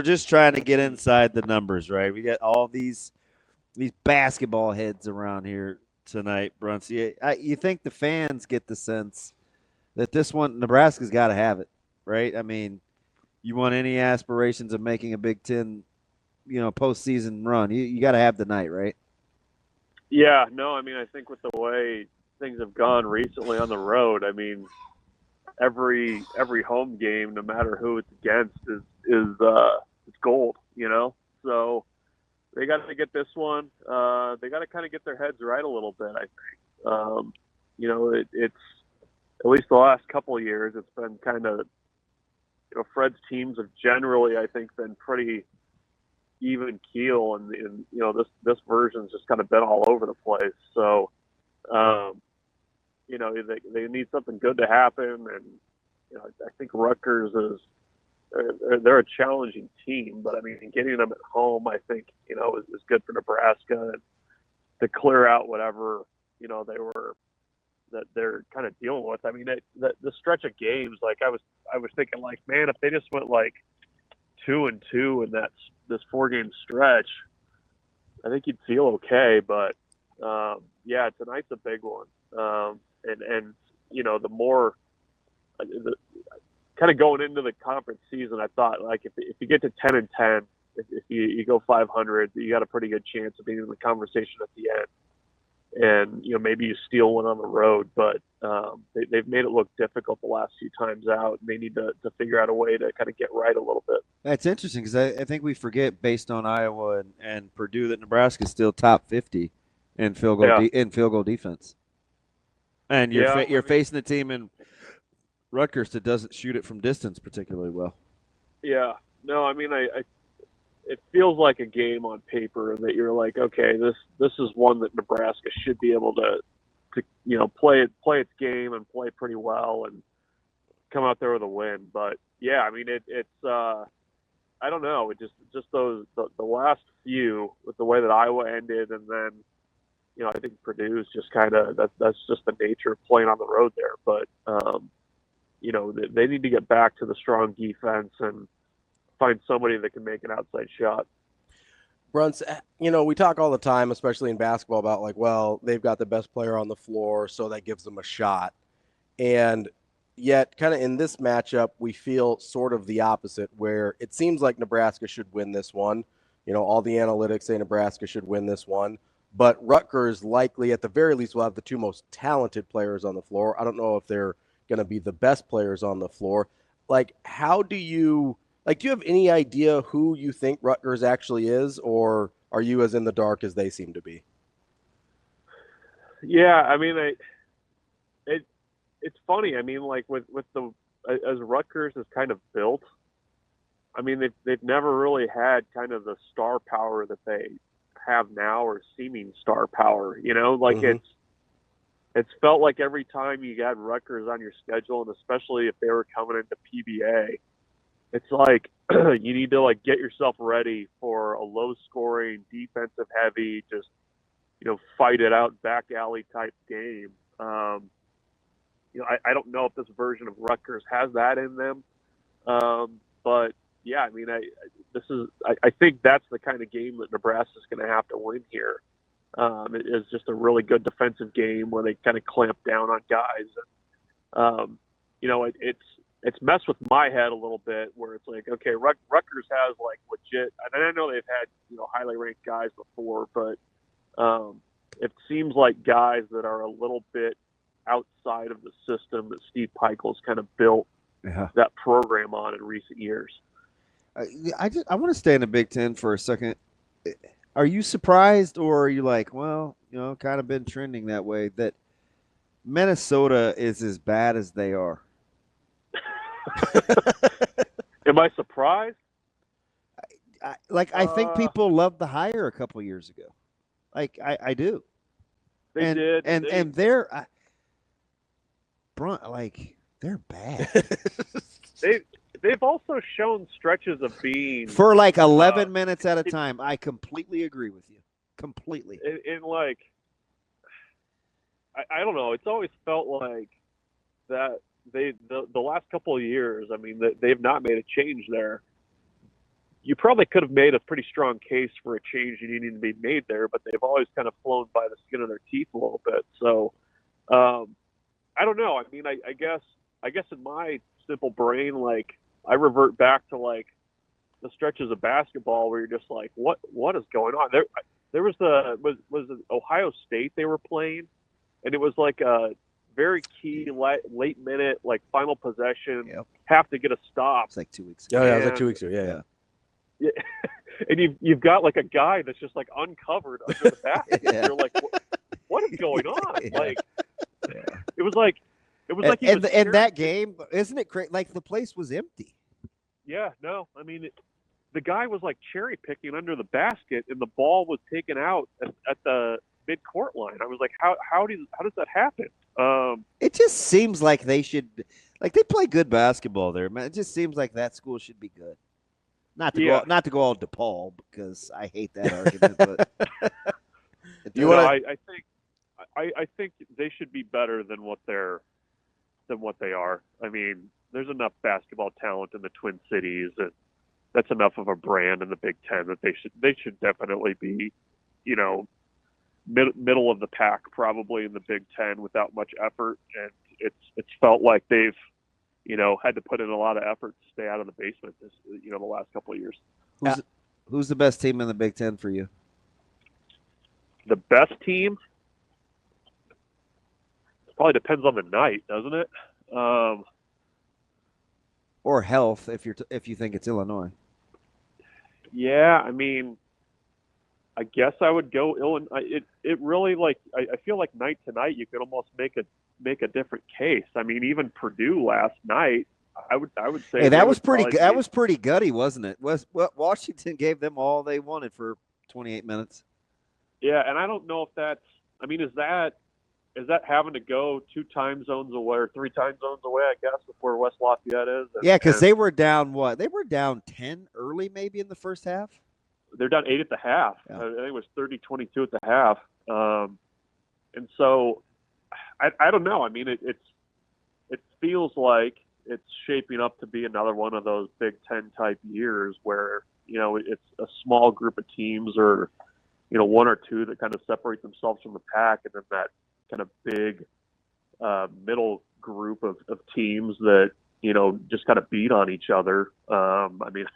just trying to get inside the numbers, right? We got all these basketball heads around here tonight, Bruntz. You think the fans get the sense that this one, Nebraska's got to have it, right? I mean, you want any aspirations of making a Big Ten, postseason run, you got to have the night, right? Yeah, no, I mean, I think with the way things have gone recently on the road, I mean, every home game, no matter who it's against, is gold, So they got to get this one. They got to kind of get their heads right a little bit, I think. It's at least the last couple of years, it's been kind of, Fred's teams have generally, I think, been pretty even keel, and this version's just kind of been all over the place. So, they need something good to happen, and I think Rutgers they're a challenging team, but I mean, getting them at home, I think is good for Nebraska, and to clear out whatever that they're kind of dealing with. I mean, the stretch of games, like I was thinking, like, man, if they just went like 2-2 in this 4-game stretch, I think you'd feel okay. But yeah, tonight's a big one, and the more kind of going into the conference season, I thought, like, if you get to 10-10, if you go 500, you got a pretty good chance of being in the conversation at the end. And maybe you steal one on the road, but they've made it look difficult the last few times out. And they need to figure out a way to kind of get right a little bit. That's interesting because I think we forget, based on Iowa and Purdue, that Nebraska is still top 50 in field goal defense. And you're facing a team in Rutgers that doesn't shoot it from distance particularly well. Yeah, no, I mean, it feels like a game on paper that you're like, okay, this is one that Nebraska should be able to play its game and play pretty well and come out there with a win. But yeah, I mean, it's I don't know, it just those the last few, with the way that Iowa ended, and then I think Purdue's just kind of that's just the nature of playing on the road there. But they need to get back to the strong defense and find somebody that can make an outside shot. Bruntz, we talk all the time, especially in basketball, about like, well, they've got the best player on the floor, so that gives them a shot. And yet, kind of in this matchup, we feel sort of the opposite, where it seems like Nebraska should win this one. All the analytics say Nebraska should win this one. But Rutgers likely, at the very least, will have the two most talented players on the floor. I don't know if they're going to be the best players on the floor. Like, do you have any idea who you think Rutgers actually is, or are you as in the dark as they seem to be? Yeah, I mean, it's funny. I mean, like with as Rutgers is kind of built, I mean, they've never really had kind of the star power that they have now, or seeming star power. Mm-hmm. It's felt like every time you got Rutgers on your schedule, and especially if they were coming into PBA, it's like you need to get yourself ready for a low-scoring, defensive-heavy, just fight it out, back alley type game. I don't know if this version of Rutgers has that in them, but yeah, I mean, I think that's the kind of game that Nebraska's going to have to win here. It is just a really good defensive game where they kind of clamp down on guys. And, it's messed with my head a little bit, where it's like, okay, Rutgers has legit, and I know they've had highly ranked guys before, but it seems like guys that are a little bit outside of the system that Steve Pikiell's kind of built that program on in recent years. I want to stay in the Big Ten for a second. Are you surprised, or are you like, well, kind of been trending that way, that Minnesota is as bad as they are? Am I surprised? I think people loved the hire a couple years ago. I do. They did. And they're they're bad. They've also shown stretches of being for 11 minutes at a time. I completely agree with you. Completely. I don't know. It's always felt like that the last couple of years, I mean, they've not made a change there. you probably could have made a pretty strong case for a change needing to be made there, but they've always kind of flown by the skin of their teeth a little bit. So I don't know. I mean, I guess in my simple brain, like, I revert back to like the stretches of basketball where you're just like, what is going on? There was it Ohio State they were playing, and it was like a very key late minute, like final possession, have to get a stop. It's like 2 weeks ago. Oh, yeah, it was like 2 weeks ago. Yeah. And you've got like a guy that's just like uncovered under the basket. You're like, what is going on? Like, it was like and that game, isn't it crazy? Like, the place was empty. Yeah, no, I mean, the guy was like cherry picking under the basket, and the ball was taken out at the mid-court line. I was like, how does that happen? It just seems like they should, like, they play good basketball there, man. It just seems like that school should be good. Not to go all DePaul, because I hate that argument. But I think they should be better than what they are. I mean, there's enough basketball talent in the Twin Cities, and that's enough of a brand in the Big Ten that they should definitely be, middle of the pack, probably in the Big Ten without much effort. And it's felt like they've, had to put in a lot of effort to stay out of the basement the last couple of years. Who's the best team in the Big Ten for you? The best team? Probably depends on the night, doesn't it? Or health, if you think it's Illinois. Yeah, I mean, I guess I would go Illinois. It really, like, I feel like night to night you could almost make a different case. I mean, even Purdue last night, I would say. Hey, that was pretty gutty, wasn't it? Washington gave them all they wanted for 28 minutes. Yeah, and I don't know if that's. I mean, is that having to go 2 time zones away or 3 time zones away, I guess, with where West Lafayette is? Because they were down what? They were down 10 early, maybe in the first half. They're down 8 at the half. Yeah. I think it was 30-22 at the half. And so, I don't know. I mean, it feels like it's shaping up to be another one of those Big Ten type years where it's a small group of teams or 1 or 2 that kind of separate themselves from the pack, and then that kind of big middle group of teams that just kind of beat on each other. I mean,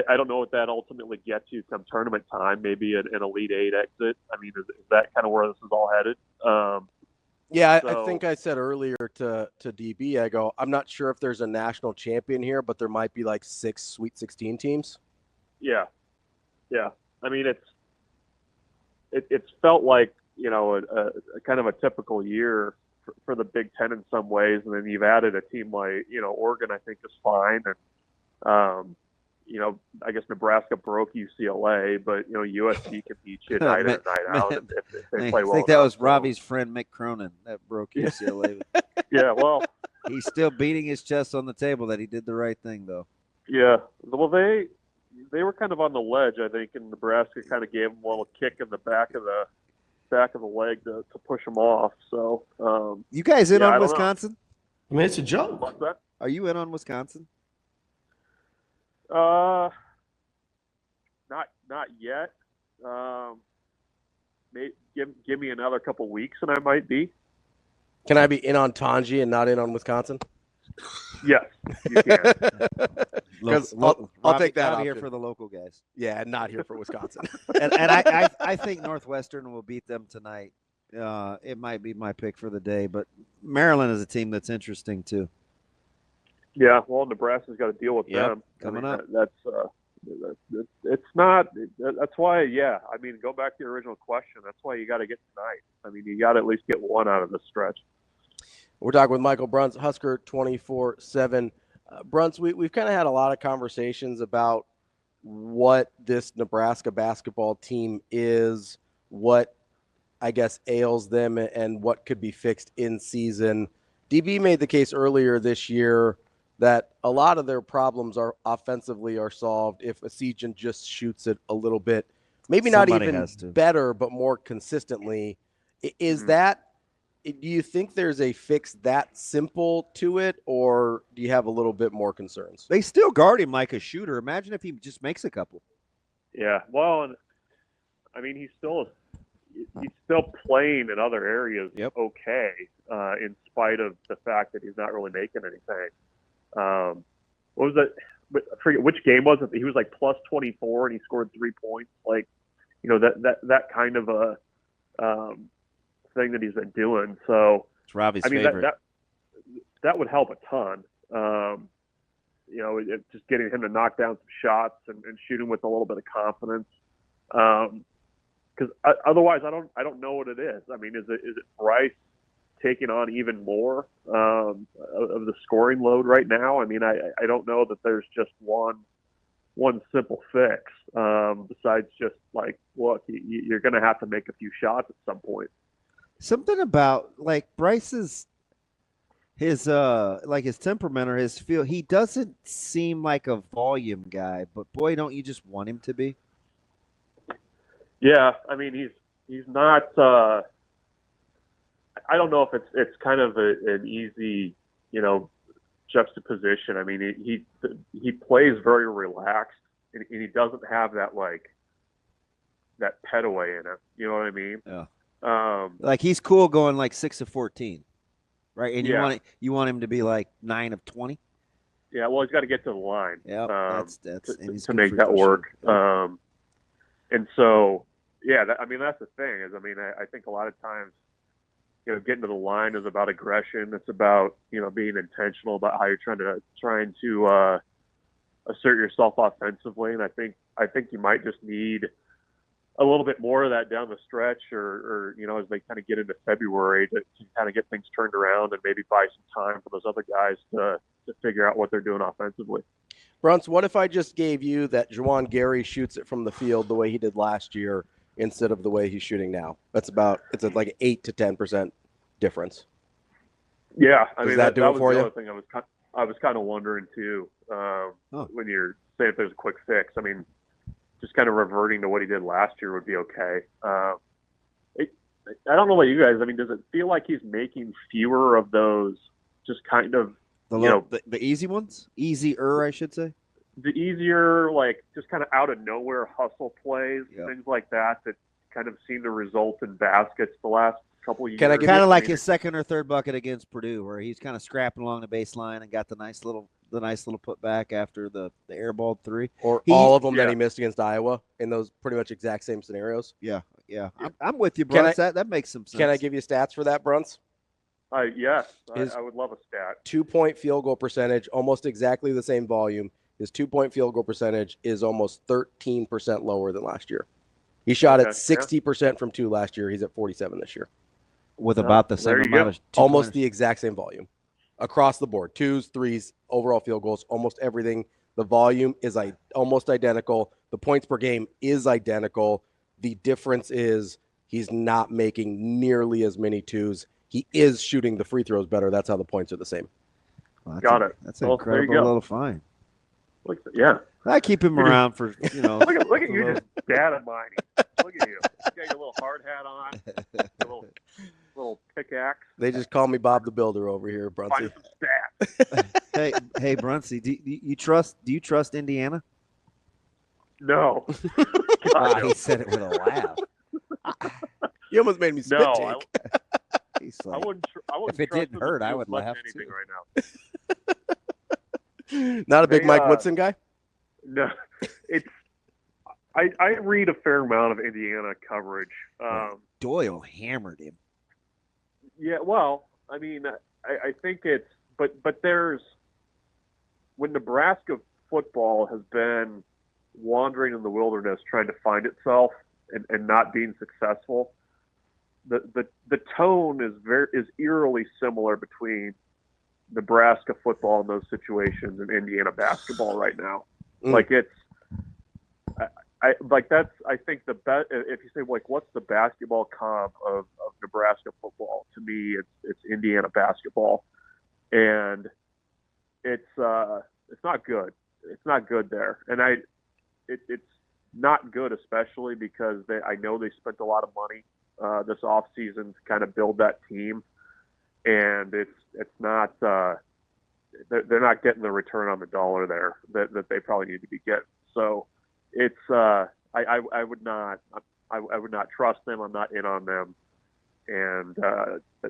I don't know what that ultimately gets you come tournament time. Maybe an Elite Eight exit. I mean, is that kind of where this is all headed? I think I said earlier to DB, I go, I'm not sure if there's a national champion here, but there might be like 6 Sweet 16 teams. Yeah. I mean, it's felt like a kind of a typical year for the Big Ten in some ways, and then you've added a team like Oregon. I think is fine, and I guess Nebraska broke UCLA, but USC can beat you night in and night out if they play well. I think that was Ravi's friend Mick Cronin that broke UCLA. Yeah, well, he's still beating his chest on the table that he did the right thing, though. Yeah, well, they were kind of on the ledge, I think, and Nebraska kind of gave them a little kick in the back of the leg to push them off. So, you guys in on Wisconsin? I mean, it's a joke. What's that? Are you in on Wisconsin? Not yet. Give me another couple weeks, and I might be. Can I be in on Tanji and not in on Wisconsin? Yes, you can. Because I'll take that out here option. for the local guys. Yeah, not here for Wisconsin. and I think Northwestern will beat them tonight. It might be my pick for the day, but Maryland is a team that's interesting too. Yeah, well, Nebraska's got to deal with them coming up. It's not. That's why. Yeah, I mean, go back to your original question. That's why you got to get tonight. I mean, you got to at least get one out of this stretch. We're talking with Michael Bruntz, Husker 24/7. Bruntz, we've kind of had a lot of conversations about what this Nebraska basketball team is, what I guess ails them, and what could be fixed in season. DB made the case earlier this year that a lot of their problems are offensively are solved if Esijan just shoots it a little bit, maybe Somebody not even has to. better, but more consistently. Is that do you think there's a fix that simple to it, or do you have a little bit more concerns? They still guard him like a shooter. Imagine if he just makes a couple. Yeah, well, and I mean, he's still playing in other areas okay, in spite of the fact that he's not really making anything. What was that? I forget which game was it. He was like plus 24 and he scored 3 points. Like, that kind of a thing that he's been doing. So it's Ravi's favorite. That would help a ton. Just getting him to knock down some shots and shooting with a little bit of confidence. Because otherwise, I don't know what it is. I mean, is it Bryce taking on even more of the scoring load right now? I mean, I don't know that there's just one simple fix besides just like, look, you're going to have to make a few shots at some point. Something about like Bryce's his temperament or his feel. He doesn't seem like a volume guy, but boy, don't you just want him to be? Yeah, I mean, he's not. I don't know if it's kind of an easy, juxtaposition. I mean, he plays very relaxed, and he doesn't have that that pet away in him. You know what I mean? Yeah. Like he's cool going like 6 of 14, right? And you want him to be like 9 of 20. Yeah, well, he's got to get to the line. Yeah, that's to make that work. Yeah. And so, that's the thing. Is I think a lot of times, getting to the line is about aggression. It's about being intentional about how you're trying to assert yourself offensively. And I think you might just need a little bit more of that down the stretch, or as they kind of get into February to kind of get things turned around and maybe buy some time for those other guys to figure out what they're doing offensively. Bruntz, what if I just gave you that Juwan Gary shoots it from the field the way he did last year instead of the way he's shooting now? It's like an 8 to 10% difference. Yeah, I mean that was for the you? other thing I was kind of wondering too. When you're saying if there's a quick fix, I mean, just kind of reverting to what he did last year would be okay. I don't know about you guys. I mean, does it feel like he's making fewer of those just kind of the easy ones? Easier, I should say. The easier, like just kind of out of nowhere hustle plays, things like that kind of seem to result in baskets the last couple of years. Kind of like his second or third bucket against Purdue, where he's kind of scrapping along the baseline and got the nice little putback after the airballed three. Or all of them that he missed against Iowa in those pretty much exact same scenarios. Yeah. I'm with you, Bruntz. That makes some sense. Can I give you stats for that, Bruntz? Yes, I would love a stat. 2-point field goal percentage, almost exactly the same volume. His 2-point field goal percentage is almost 13% lower than last year. He shot at 60% from 2 last year. He's at 47 this year. With about the same amount of almost the exact same volume across the board. 2s, 3s, overall field goals, almost everything. The volume is almost identical. The points per game is identical. The difference is he's not making nearly as many 2s. He is shooting the free throws better. That's how the points are the same. Well, That's an incredible little find. Yeah. I keep him around for, look at you just data mining. Look at you. You got your little hard hat on, your little pickaxe. They just call me Bob the Builder over here, Bruntz. Find some stats. Hey, Bruntz, do you trust Indiana? No. He said it with a laugh. You almost made me spit take. I wouldn't if it didn't hurt, I would laugh anything too. right now. Not a big Mike Woodson guy? No. I read a fair amount of Indiana coverage. Doyle hammered him. Yeah, well, I mean, I think it's but there's when Nebraska football has been wandering in the wilderness trying to find itself and not being successful, the tone is eerily similar between Nebraska football in those situations and Indiana basketball right now. Like it's I think the best, if you say like what's the basketball comp of Nebraska football, to me it's Indiana basketball, and it's not good. It's not good there, and it's not good especially because I know they spent a lot of money this offseason to kind of build that team. and it's not they're not getting the return on the dollar there that they probably need to be getting. So it's I would not trust them. I'm not in on them, and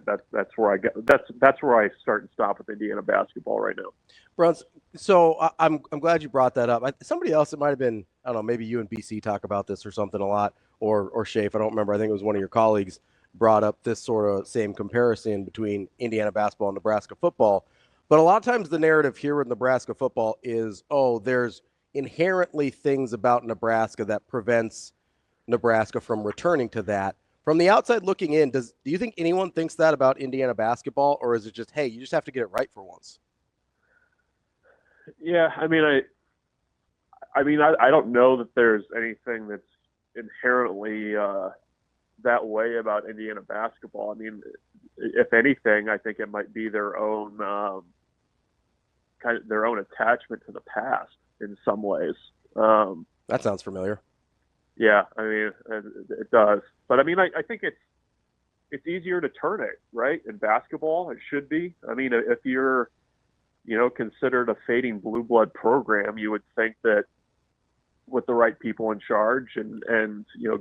that's where I get that's where I start and stop with Indiana basketball right now. Bruntz, so I'm glad you brought that up. Somebody else, it might have been, I don't know, maybe you and BC talk about this or something a lot, or Shafe, I don't remember. I think it was one of your colleagues brought up this sort of same comparison between Indiana basketball and Nebraska football. But a lot of times the narrative here with Nebraska football is, oh, there's inherently things about Nebraska that prevents Nebraska from returning to that. From the outside looking in, do you think anyone thinks that about Indiana basketball, or is it just, hey, you just have to get it right for once? Yeah, I mean, I don't know that there's anything that's inherently that way about Indiana basketball. I mean, if anything, I think it might be their own kind of their own attachment to the past in some ways. That sounds familiar. Yeah, I mean, it does. But I mean, I think it's easier to turn it, right? In basketball, it should be. I mean, if you're considered a fading blue blood program, you would think that with the right people in charge and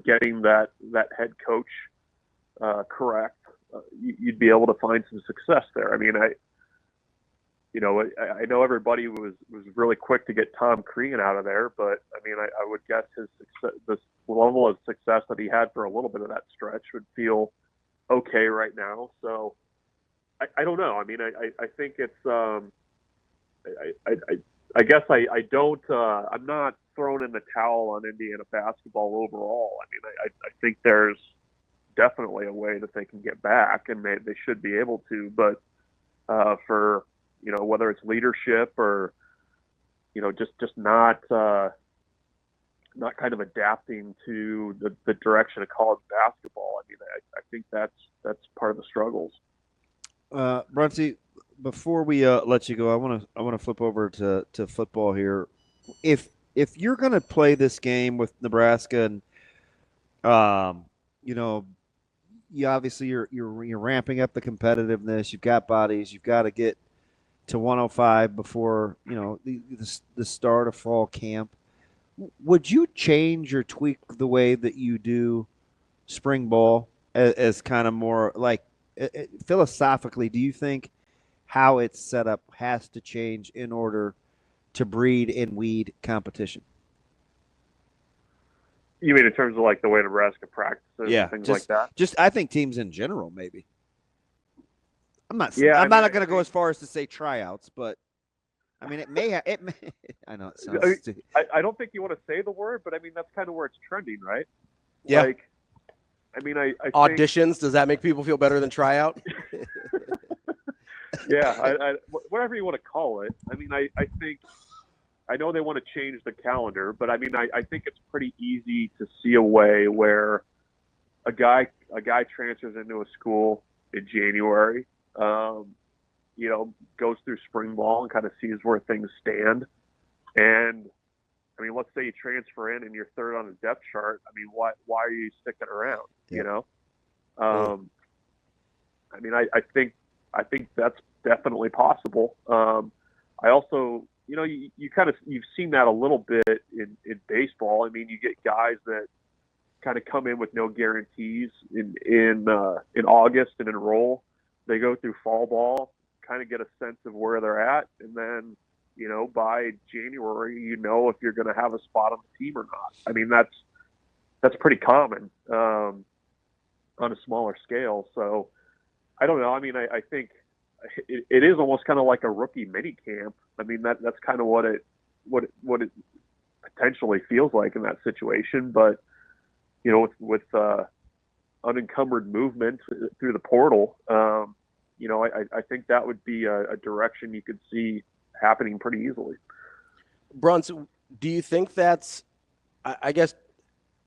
getting that head coach correct, you'd be able to find some success there. I mean, I know everybody was really quick to get Tom Crean out of there, but I mean, I would guess his success, this level of success that he had for a little bit of that stretch would feel okay right now. So I don't know. I mean, I think it's I guess I don't I'm not throwing in the towel on Indiana basketball overall. I mean, I think there's definitely a way that they can get back, and they should be able to. But for whether it's leadership or just not kind of adapting to the direction of college basketball. I mean, I think that's part of the struggles. Bruntz, before we let you go, I want to flip over to football here. If you're going to play this game with Nebraska, and you obviously you're ramping up the competitiveness. You've got bodies. You've got to get to 105 before the start of fall camp. Would you change or tweak the way that you do spring ball as kind of more like philosophically? Do you think how it's set up has to change in order to breed and weed competition? You mean in terms of like the way Nebraska practices and things like that? Just I think teams in general, maybe. I'm not going to go as far as to say tryouts, but I mean, it may. I know it sounds stupid. I don't think you want to say the word, but I mean that's kind of where it's trending, right? Yeah. Like, I mean, I auditions. Does that make people feel better than tryout? Yeah, whatever you want to call it. I mean, I think I know they want to change the calendar, but I mean, I think it's pretty easy to see a way where a guy transfers into a school in January. Goes through spring ball and kind of sees where things stand. And I mean, let's say you transfer in and you're third on the depth chart. I mean, why are you sticking around? Yeah. I mean, I think that's definitely possible. I also, you've seen that a little bit in baseball. I mean, you get guys that kind of come in with no guarantees in August and enroll. They go through fall ball, kind of get a sense of where they're at, and then, by January, if you're going to have a spot on the team or not. I mean, that's pretty common on a smaller scale. So I don't know. I mean, I think it is almost kind of like a rookie mini camp. I mean, that's kind of what it potentially feels like in that situation. But with unencumbered movement through the portal, I think that would be a direction you could see happening pretty easily. Bruntz, do you think that's, do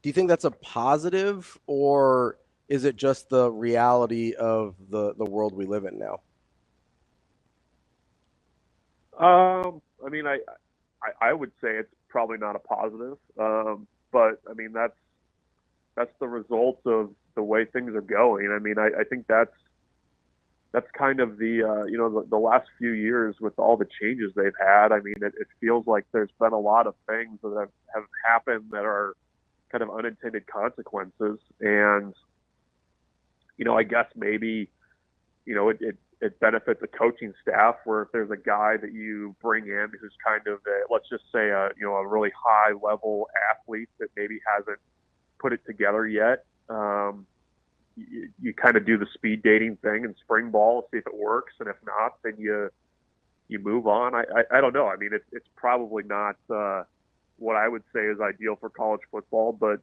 you think that's a positive, or is it just the reality of the world we live in now? I mean, I would say it's probably not a positive, but I mean, that's the result of the way things are going. I mean, I think that's that's kind of the last few years with all the changes they've had. I mean, it feels like there's been a lot of things that have happened that are kind of unintended consequences. And, I guess maybe, it benefits the coaching staff where if there's a guy that you bring in who's kind of let's just say a really high level athlete that maybe hasn't put it together yet. You kind of do the speed dating thing in spring ball, see if it works. And if not, then you move on. I don't know. I mean, it's probably not what I would say is ideal for college football, but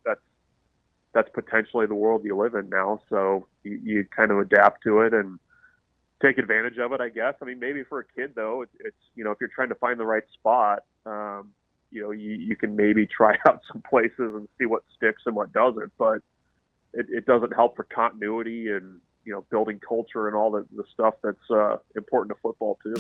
that's potentially the world you live in now. So you kind of adapt to it and take advantage of it, I guess. I mean, maybe for a kid though, it's if you're trying to find the right spot, you can maybe try out some places and see what sticks and what doesn't, but it doesn't help for continuity and, building culture and all the stuff that's important to football too.